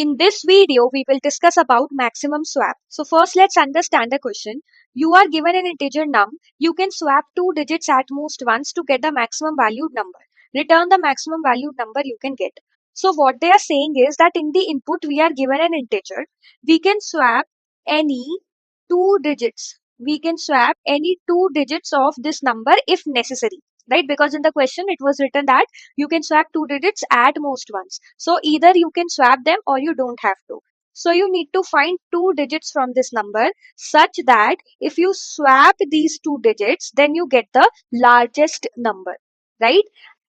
In this video, we will discuss about maximum swap. So first, let's understand the question. You are given an integer num. You can swap two digits at most once to get the maximum valued number. Return the maximum valued number you can get. So what they are saying is that in the input, we are given an integer. We can swap any two digits. We can swap any two digits of this number if necessary, right? Because in the question, it was written that you can swap two digits at most once. So either you can swap them or you don't have to. So you need to find two digits from this number such that if you swap these two digits, then you get the largest number, right?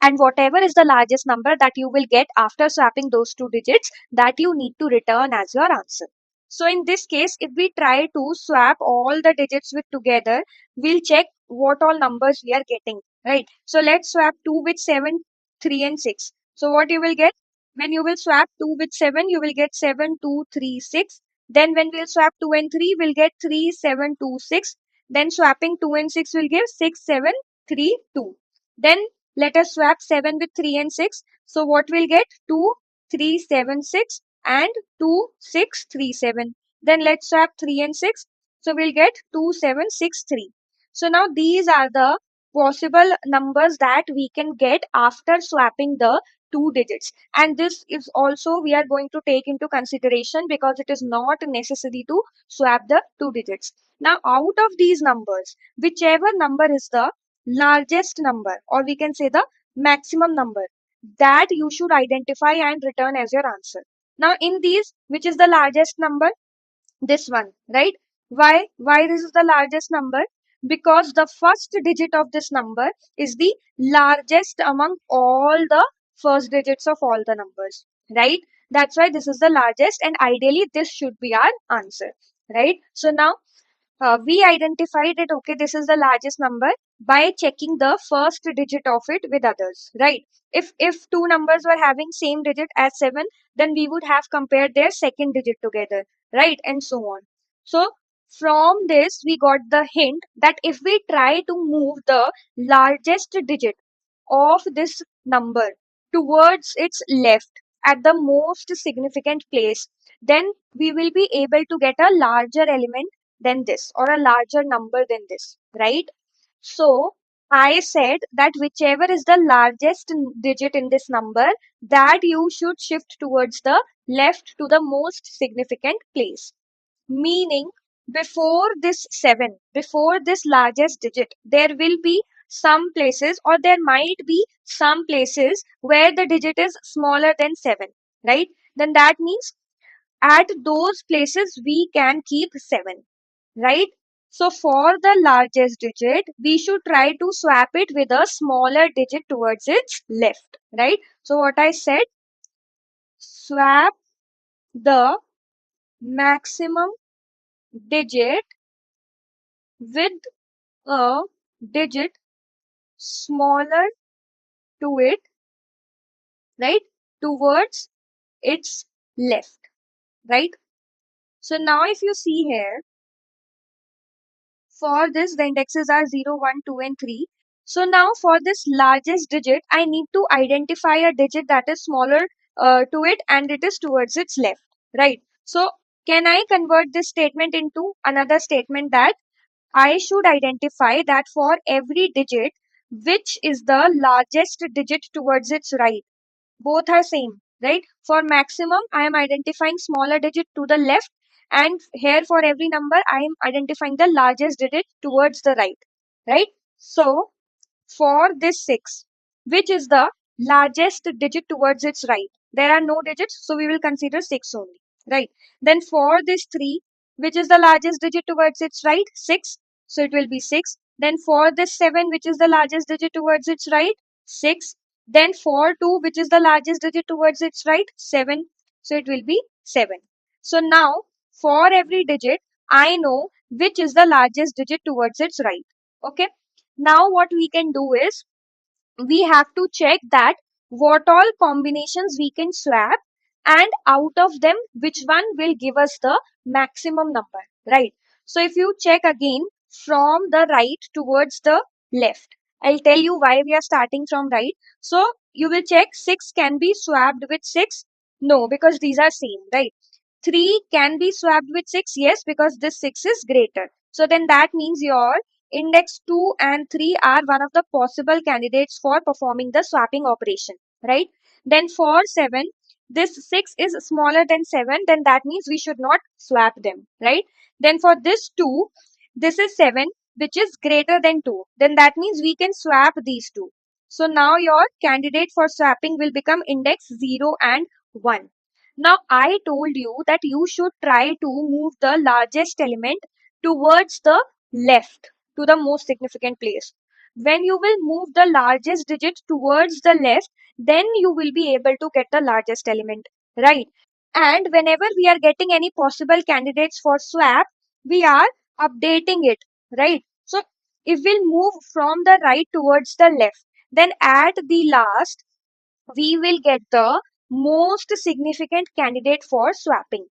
And whatever is the largest number that you will get after swapping those two digits, that you need to return as your answer. So in this case, if we try to swap all the digits with together, we'll check what all numbers we are getting, right? So let's swap 2 with 7, 3 and 6. So what you will get? When you will swap 2 with 7, you will get 7, 2, 3, 6. Then when we'll swap 2 and 3, we'll get 3, 7, 2, 6. Then swapping 2 and 6 will give 6, 7, 3, 2. Then let us swap 7 with 3 and 6. So what we'll get? 2, 3, 7, 6 and 2, 6, 3, 7. Then let's swap 3 and 6. So we'll get 2, 7, 6, 3. So now these are the possible numbers that we can get after swapping the two digits. And this is also we are going to take into consideration because it is not necessary to swap the two digits. Now out of these numbers, whichever number is the largest number, or we can say the maximum number, that you should identify and return as your answer. Now in these, which is the largest number? This one, right? Why this is the largest number? Because the first digit of this number is the largest among all the first digits of all the numbers, right? That's why this is the largest, and ideally this should be our answer, right? So now we identified it, okay, this is the largest number by checking the first digit of it with others, right? If two numbers were having same digit as 7, then we would have compared their second digit together, right? And so on. So from this we got the hint that if we try to move the largest digit of this number towards its left at the most significant place, then we will be able to get a larger element than this, or a larger number than this, right? So I said that whichever is the largest digit in this number, that you should shift towards the left to the most significant place. Meaning, before this 7, before this largest digit, there will be some places, or there might be some places where the digit is smaller than 7, right? Then that means at those places we can keep 7, right? So for the largest digit, we should try to swap it with a smaller digit towards its left, right? So what I said, swap the maximum digit with a digit smaller to it, right? Towards its left, right? So now if you see here, for this, the indexes are 0, 1, 2, and 3. So now for this largest digit, I need to identify a digit that is smaller to it and it is towards its left, right? So can I convert this statement into another statement that I should identify that for every digit, which is the largest digit towards its right? Both are same, right? For maximum, I am identifying smaller digit to the left, and here for every number I am identifying the largest digit towards the right, right? So for this 6, which is the largest digit towards its right, there are no digits, so we will consider 6 only, right? Then for this 3, which is the largest digit towards its right, 6, so it will be 6. Then for this 7, which is the largest digit towards its right, 6. Then for 2, which is the largest digit towards its right, 7, so it will be 7. So now for every digit I know which is the largest digit towards its right, okay? Now what we can do is, we have to check that what all combinations we can swap, and out of them which one will give us the maximum number, right? So if you check again from the right towards the left, I'll tell you why we are starting from right. So you will check 6 can be swapped with 6, No, because these are same, right? 3 can be swapped with 6, yes, because this 6 is greater. So then that means your index 2 and 3 are one of the possible candidates for performing the swapping operation, right? Then for 7, this 6 is smaller than 7, then that means we should not swap them, right? Then for this 2, this is 7, which is greater than 2, then that means we can swap these two. So now your candidate for swapping will become index 0 and 1. Now I told you that you should try to move the largest element towards the left to the most significant place. When you will move the largest digit towards the left, then you will be able to get the largest element, right? And whenever we are getting any possible candidates for swap, we are updating it, right? So if we'll move from the right towards the left, then at the last we will get the most significant candidate for swapping,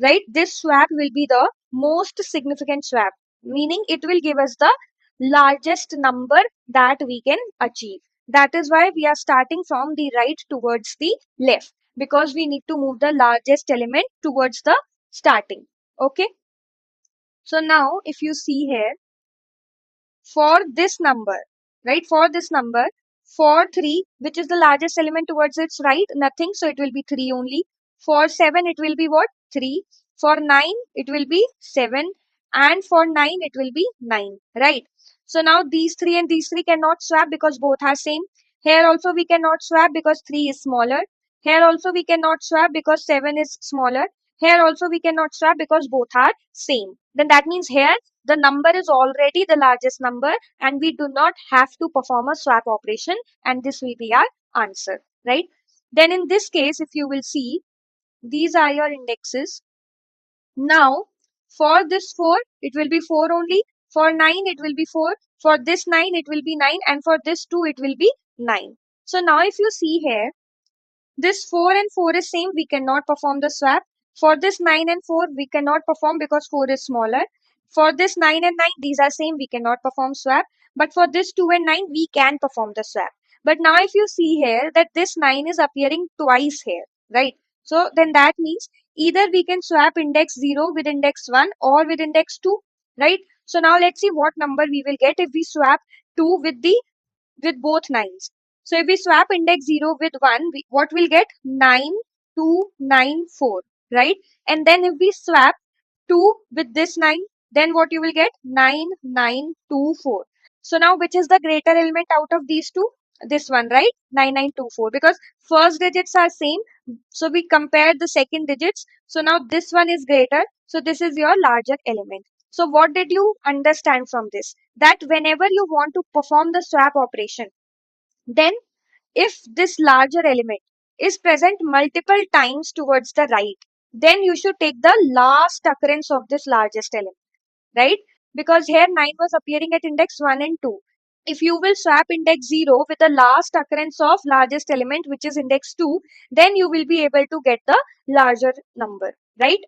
right? This swap will be the most significant swap, meaning it will give us the largest number that we can achieve. That is why we are starting from the right towards the left, because we need to move the largest element towards the starting. Okay. So now if you see here, for this number, right? For this number, for 3, which is the largest element towards its right, nothing, so it will be 3 only. For 7, it will be what? 3. For 9, it will be 7. And for 9, it will be 9, right? So now these 3 and these 3 cannot swap because both are same. Here also we cannot swap because 3 is smaller. Here also we cannot swap because 7 is smaller. Here also we cannot swap because both are same. Then that means here the number is already the largest number and we do not have to perform a swap operation, and this will be our answer, right? Then in this case, if you will see, these are your indexes. Now for this 4, it will be 4 only. For 9, it will be 4. For this 9, it will be 9. And for this 2, it will be 9. So now if you see here, this 4 and 4 is same, we cannot perform the swap. For this 9 and 4, we cannot perform because 4 is smaller. For this 9 and 9, these are same, we cannot perform swap. But for this 2 and 9, we can perform the swap. But now if you see here that this 9 is appearing twice here, right? So then that means either we can swap index 0 with index 1 or with index 2, right? So now let's see what number we will get if we swap 2 with both 9s. So if we swap index 0 with 1, what we'll get? 9294, right? And then if we swap 2 with this 9, then what you will get? 9924. So now which is the greater element out of these two? This one, right? 9924, because first digits are same. So we compared the second digits. So now this one is greater. So this is your larger element. So what did you understand from this? That whenever you want to perform the swap operation, then if this larger element is present multiple times towards the right, then you should take the last occurrence of this largest element, right? Because here 9 was appearing at index 1 and 2. If you will swap index 0 with the last occurrence of largest element, which is index 2, then you will be able to get the larger number, right?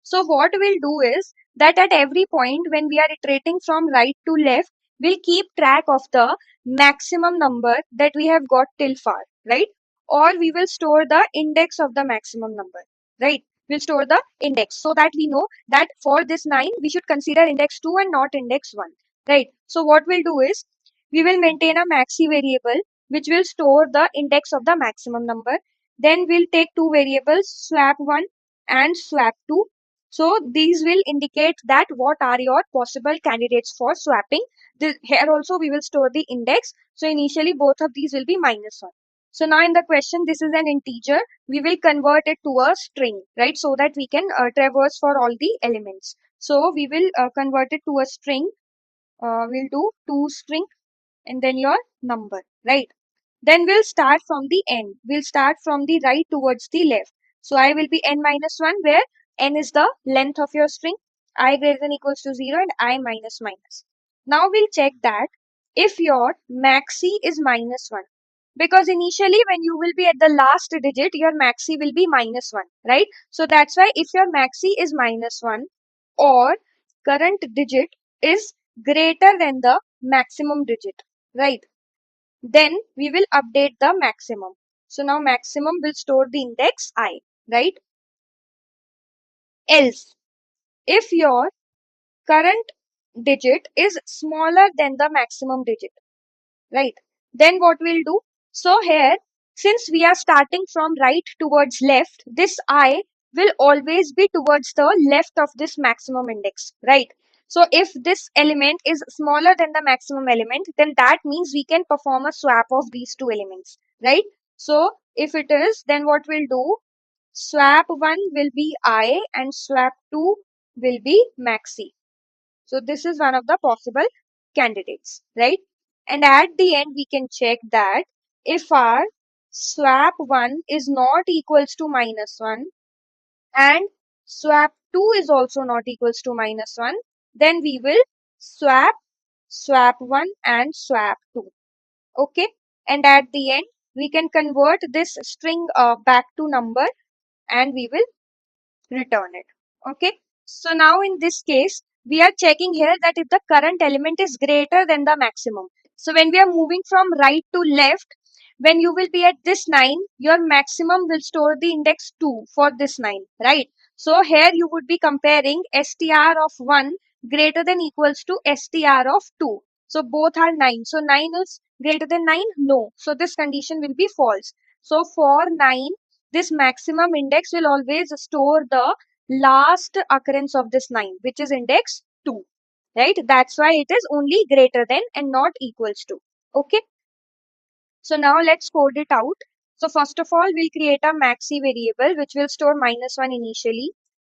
So what we'll do is that at every point when we are iterating from right to left, we'll keep track of the maximum number that we have got till far, right? Or we will store the index of the maximum number, right? We'll store the index so that we know that for this 9, we should consider index 2 and not index 1, right? So what we'll do is we will maintain a maxi variable which will store the index of the maximum number. Then we'll take two variables, swap 1 and swap 2. So these will indicate that what are your possible candidates for swapping. Here also we will store the index. So initially both of these will be -1. So now in the question, this is an integer. We will convert it to a string, right? So that we can traverse for all the elements. So we will convert it to a string. We'll do toString and then your number, right? Then we'll start from the end. We'll start from the right towards the left. So I will be n-1, where n is the length of your string, I greater than equals to 0 and I minus minus. Now we'll check that if your maxi is -1. Because initially when you will be at the last digit, your maxi will be -1, right? So that's why if your maxi is -1 or current digit is greater than the maximum digit, right? Then we will update the maximum. So now maximum will store the index I, right? Else, if your current digit is smaller than the maximum digit, right? Then what we'll do? So here, since we are starting from right towards left, this I will always be towards the left of this maximum index, right? So if this element is smaller than the maximum element, then that means we can perform a swap of these two elements, right? So if it is, then what we'll do? Swap 1 will be I and swap 2 will be maxi. So this is one of the possible candidates, right? And at the end, we can check that if our swap 1 is not equals to -1 and swap 2 is also not equals to -1, then we will swap 1 and swap 2. Okay. And at the end, we can convert this string back to number and we will return it. Okay. So now in this case, we are checking here that if the current element is greater than the maximum. So when we are moving from right to left, when you will be at this 9, your maximum will store the index 2 for this 9, right? So here you would be comparing str of 1 greater than equals to str of 2. So both are 9. So 9 is greater than 9? No. So this condition will be false. So for 9, this maximum index will always store the last occurrence of this 9, which is index 2, right? That's why it is only greater than and not equals to. Okay. So now let's code it out. So first of all, we'll create a maxi variable which will store -1 initially,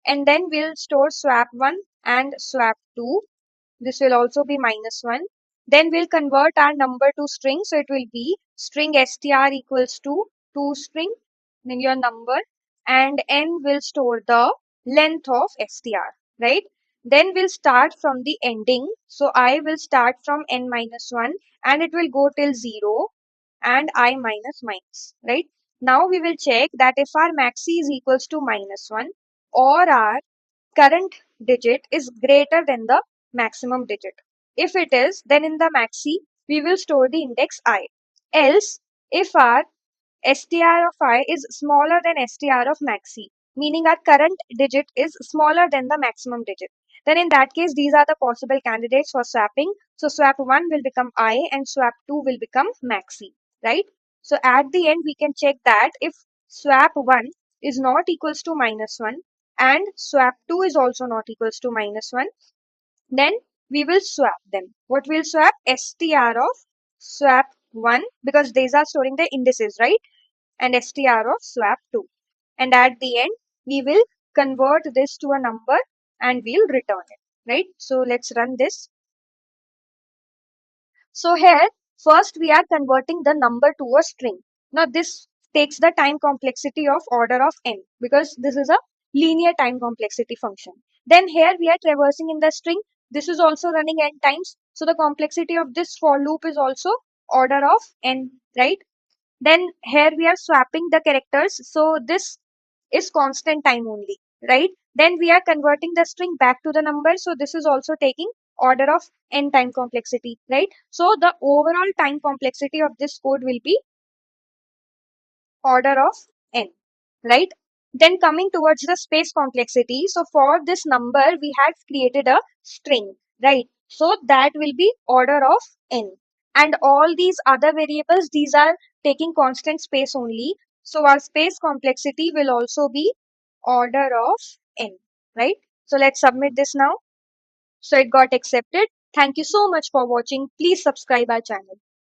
and then we'll store swap 1 and swap 2. This will also be -1. Then we'll convert our number to string. So it will be string str equals to string, then your number, and n will store the length of str, right? Then we'll start from the ending. So I will start from n-1 and it will go till 0 and I minus, right? Now we will check that if our maxi is equals to -1 or our current digit is greater than the maximum digit. If it is, then in the maxi, we will store the index I. Else, if our str of I is smaller than str of maxi, meaning our current digit is smaller than the maximum digit, then in that case, these are the possible candidates for swapping. So swap 1 will become I and swap 2 will become maxi, right? So at the end, we can check that if swap 1 is not equals to -1 and swap 2 is also not equals to -1, then we will swap them. What will swap? str of swap 1, because these are storing the indices, right? And str of swap 2. And at the end, we will convert this to a number and we'll return it, right? So let's run this. So here, first we are converting the number to a string. Now this takes the time complexity of order of n because this is a linear time complexity function. Then here we are traversing in the string. This is also running n times. So the complexity of this for loop is also order of n, right? Then here we are swapping the characters. So this is constant time only, right? Then we are converting the string back to the number. So this is also taking order of n time complexity, right? So the overall time complexity of this code will be order of n, right? Then coming towards the space complexity. So for this number, we had created a string, right? So that will be order of n. And all these other variables, these are taking constant space only. So our space complexity will also be order of n, right? So let's submit this now. So it got accepted. Thank you so much for watching. Please subscribe our channel.